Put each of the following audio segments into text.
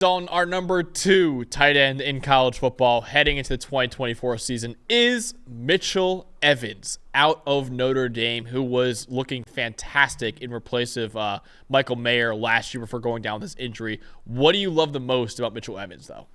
Dalton, our number 2 tight end in college football heading into the 2024 season is Mitchell Evans out of Notre Dame, who was looking fantastic in replace of Michael Mayer last year before going down with his injury. What do you love the most about Mitchell Evans, though?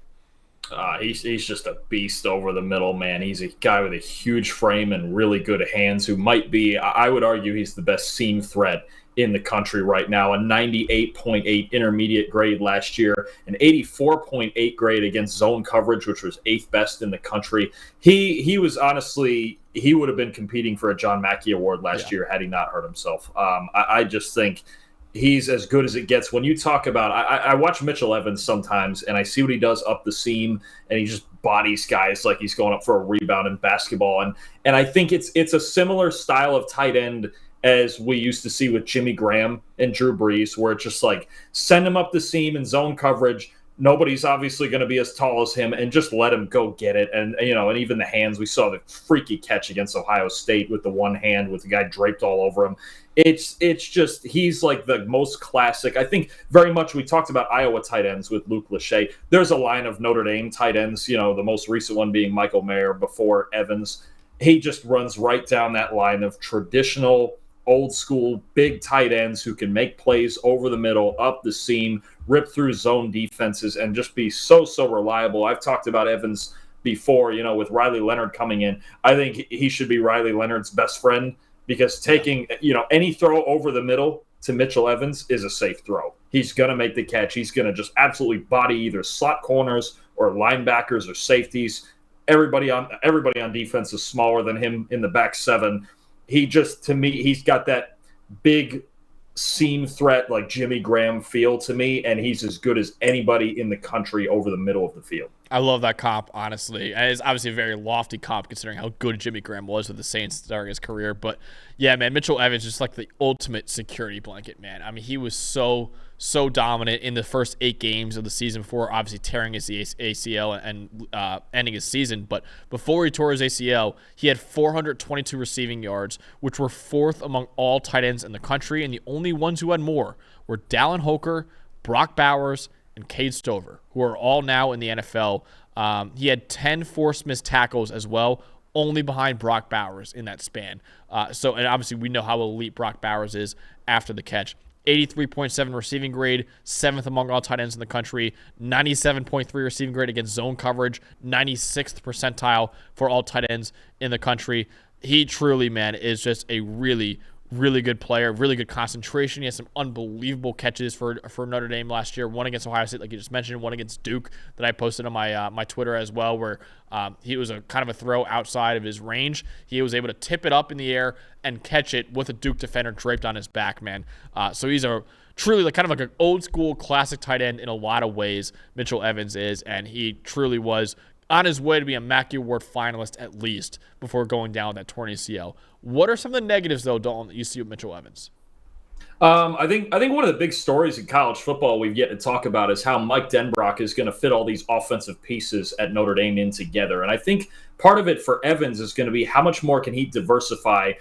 He's just a beast over the middle, man. He's a guy with a huge frame and really good hands who might be, I would argue, he's the best seam threat in the country right now. A 98.8 intermediate grade last year, an 84.8 grade against zone coverage, which was 8th best in the country. He was honestly, he would have been competing for a John Mackey Award last year had he not hurt himself. I just think he's as good as it gets. When you talk about, I watch Mitchell Evans sometimes, and I see what he does up the seam, and he just bodies guys like he's going up for a rebound in basketball. And I think it's a similar style of tight end as we used to see with Jimmy Graham and Drew Brees, where it's just like send him up the seam in zone coverage. Nobody's obviously going to be as tall as him, and just let him go get it. And and even the hands, we saw the freaky catch against Ohio State with the one hand with the guy draped all over him. It's just, he's like the most classic. I think very much, we talked about Iowa tight ends with Luke Lachey. There's a line of Notre Dame tight ends, the most recent one being Michael Mayer before Evans. He just runs right down that line of traditional, old school, big tight ends who can make plays over the middle, up the seam, rip through zone defenses, and just be so reliable. I've talked about Evans before, with Riley Leonard coming in. I think he should be Riley Leonard's best friend, because taking, any throw over the middle to Mitchell Evans is a safe throw. He's going to make the catch. He's going to just absolutely body either slot corners or linebackers or safeties. Everybody on defense is smaller than him in the back seven. He just, to me, he's got that big seam threat like Jimmy Graham feel to me, and he's as good as anybody in the country over the middle of the field. I love that comp, honestly. And it's obviously a very lofty comp considering how good Jimmy Graham was with the Saints during his career. But yeah, man, Mitchell Evans is just like the ultimate security blanket, man. I mean, he was so dominant in the first 8 games of the season before obviously tearing his ACL and ending his season. But before he tore his ACL, he had 422 receiving yards, which were 4th among all tight ends in the country. And the only ones who had more were Dallin Holker, Brock Bowers, and Cade Stover, who are all now in the NFL. He had 10 forced missed tackles as well, only behind Brock Bowers in that span. And obviously we know how elite Brock Bowers is after the catch. 83.7 receiving grade, 7th among all tight ends in the country, 97.3 receiving grade against zone coverage, 96th percentile for all tight ends in the country. He truly, man, is just a really good player, really good concentration. He has some unbelievable catches for Notre Dame last year. One against Ohio State, like you just mentioned, one against Duke that I posted on my Twitter as well, where he was a kind of a throw outside of his range. He was able to tip it up in the air and catch it with a Duke defender draped on his back, man. So he's a truly kind of like an old school classic tight end in a lot of ways, Mitchell Evans is, and he truly was on his way to be a Mackey Award finalist at least before going down with that torn ACL. What are some of the negatives, though, Dalton, that you see with Mitchell Evans? I think one of the big stories in college football we've yet to talk about is how Mike Denbrock is going to fit all these offensive pieces at Notre Dame in together. And I think part of it for Evans is going to be how much more can he diversify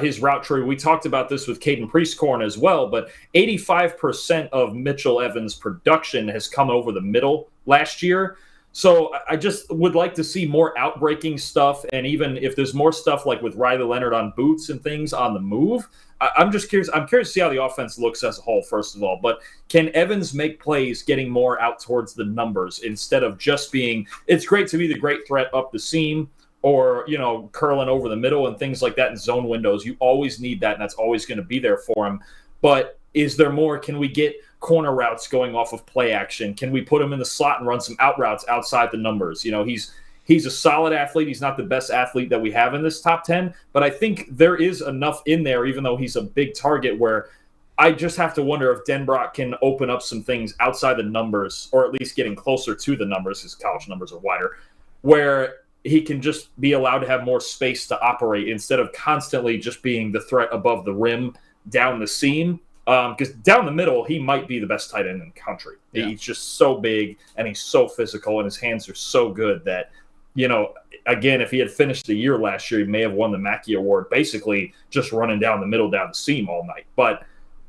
his route tree. We talked about this with Caden Priestcorn as well, but 85% of Mitchell Evans' production has come over the middle last year. So I just would like to see more outbreaking stuff, and even if there's more stuff like with Riley Leonard on boots and things on the move, I'm just curious. I'm curious to see how the offense looks as a whole, first of all. But can Evans make plays getting more out towards the numbers instead of just being – it's great to be the great threat up the seam or, curling over the middle and things like that in zone windows. You always need that, and that's always going to be there for him. But is there more? Can we get – corner routes going off of play action? Can we put him in the slot and run some out routes outside the numbers? He's a solid athlete. He's not the best athlete that we have in this top 10, but I think there is enough in there, even though he's a big target, where I just have to wonder if Denbrock can open up some things outside the numbers, or at least getting closer to the numbers, because college numbers are wider, where he can just be allowed to have more space to operate instead of constantly just being the threat above the rim down the seam. Because down the middle, he might be the best tight end in the country. Yeah. He's just so big, and he's so physical, and his hands are so good that, again, if he had finished the year last year, he may have won the Mackey Award, basically just running down the middle, down the seam all night. But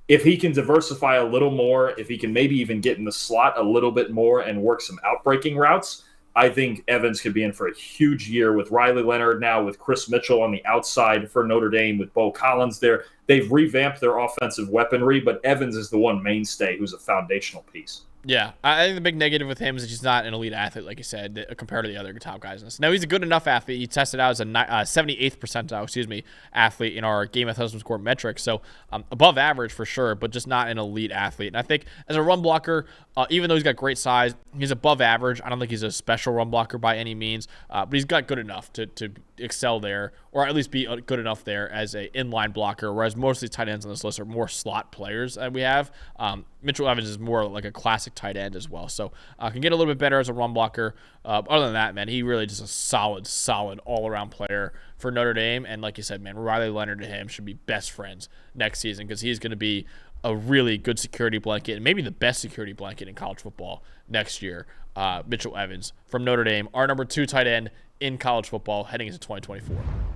if he can diversify a little more, if he can maybe even get in the slot a little bit more and work some outbreaking routes, I think Evans could be in for a huge year with Riley Leonard now, with Chris Mitchell on the outside for Notre Dame, with Bo Collins there. They've revamped their offensive weaponry, but Evans is the one mainstay who's a foundational piece. Yeah, I think the big negative with him is that he's not an elite athlete, like you said, compared to the other top guys in this. Now, he's a good enough athlete. He tested out as a 78th percentile, athlete in our game athleticism score metric. So above average for sure, but just not an elite athlete. And I think as a run blocker, even though he's got great size, he's above average. I don't think he's a special run blocker by any means, but he's got good enough to excel there, or at least be good enough there as a inline blocker, whereas most of the tight ends on this list are more slot players that we have. Mitchell Evans is more like a classic tight end as well, so can get a little bit better as a run blocker. Other than that, man, he really just a solid all-around player for Notre Dame. And like you said, man, Riley Leonard and him should be best friends next season, because he's going to be a really good security blanket, and maybe the best security blanket in college football next year. Mitchell Evans from Notre Dame, our number 2 tight end in college football heading into 2024.